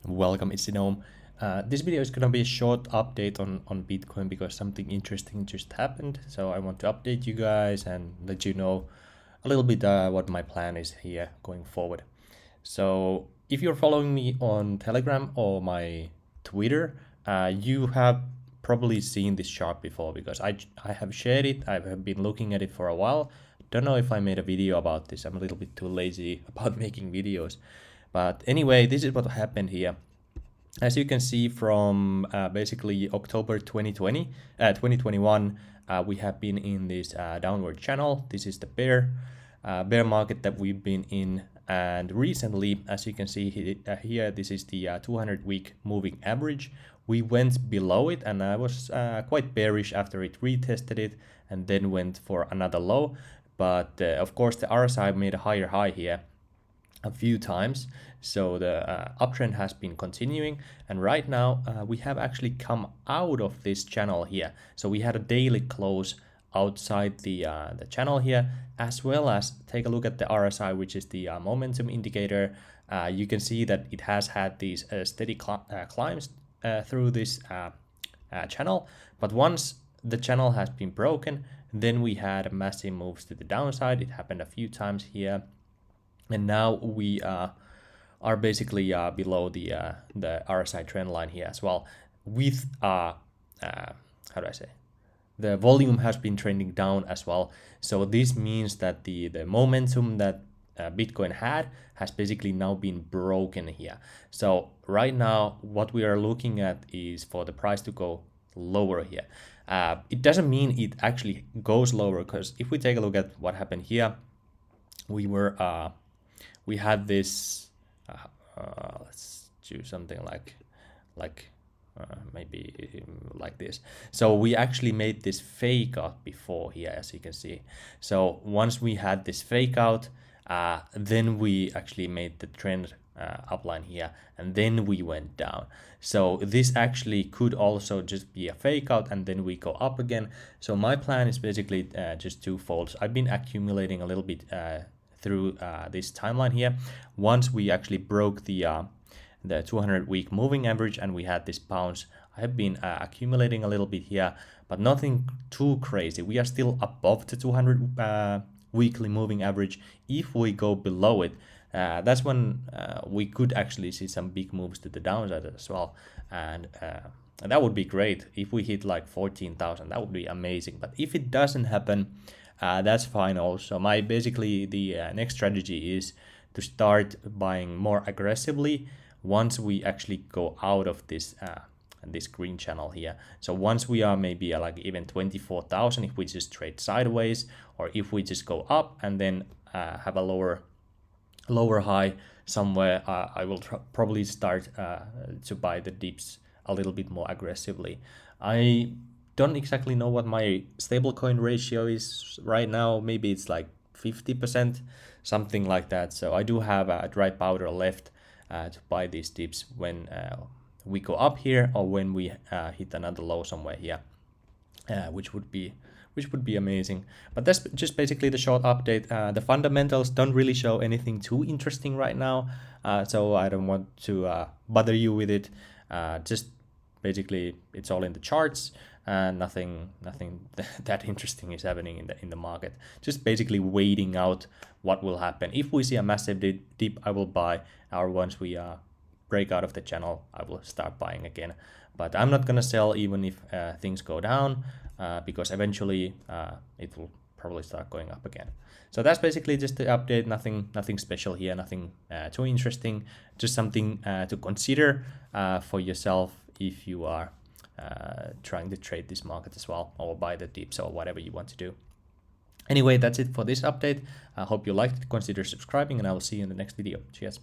Welcome, it's denome. This video is gonna be a short update on Bitcoin because something interesting just happened. So I want to update you guys and let you know a little bit what my plan is here going forward. So if you're following me on Telegram or my Twitter, you have probably seen this chart before because I have shared it. I have been looking at it for a while. Don't know if I made a video about this. I'm a little bit too lazy about making videos. But anyway, this is what happened here. As you can see from basically October 2021, we have been in this downward channel. This is the bear market that we've been in. And recently, as you can see here, this is the 200-week moving average. We went below it, and I was quite bearish after it retested it and then went for another low. But of course, the RSI made a higher high here a few times, so the uptrend has been continuing, and right now we have actually come out of this channel here. So we had a daily close outside the channel here, as well as take a look at the RSI, which is the momentum indicator. You can see that it has had these steady climbs through this channel, but once the channel has been broken, then we had massive moves to the downside. It happened a few times here. And now we are basically below the RSI trend line here as well. With how do I say? The volume has been trending down as well. So this means that the momentum that Bitcoin has basically now been broken here. So right now, what we are looking at is for the price to go lower here. It doesn't mean it actually goes lower, because if we take a look at what happened here, we had this, let's do something like maybe like this. So we actually made this fake out before here, as you can see. So once we had this fake out, then we actually made the trend upline here, and then we went down. So this actually could also just be a fake out, and then we go up again. So my plan is basically just twofold. I've been accumulating a little bit through this timeline here. Once we actually broke the 200-week moving average and we had this bounce, I have been accumulating a little bit here, but nothing too crazy. We are still above the 200 weekly moving average. If we go below it, that's when we could actually see some big moves to the downside as well. And that would be great. If we hit like 14,000, that would be amazing. But if it doesn't happen, that's fine also. Basically the next strategy is to start buying more aggressively once we actually go out of this this green channel here. So once we are maybe like even 24,000, if we just trade sideways, or if we just go up and then have a lower high somewhere, I will probably start to buy the dips a little bit more aggressively. I don't exactly know what my stablecoin ratio is right now. Maybe it's like 50%, something like that. So I do have a dry powder left to buy these dips when we go up here, or when we hit another low somewhere here, which would be amazing. But that's just basically the short update. The fundamentals don't really show anything too interesting right now, so I don't want to bother you with it. Just basically it's all in the charts, and nothing that interesting is happening in the market. Just basically waiting out what will happen. If we see a massive dip, I will buy, or once we break out of the channel, I will start buying again. But I'm not gonna sell even if things go down, because eventually it will probably start going up again. So that's basically just the update. Nothing special here, nothing too interesting. Just something to consider for yourself if you are trying to trade this market as well, or buy the dips, or whatever you want to do. Anyway, that's it for this update. I hope you liked it. Consider subscribing, and I will see you in the next video. Cheers.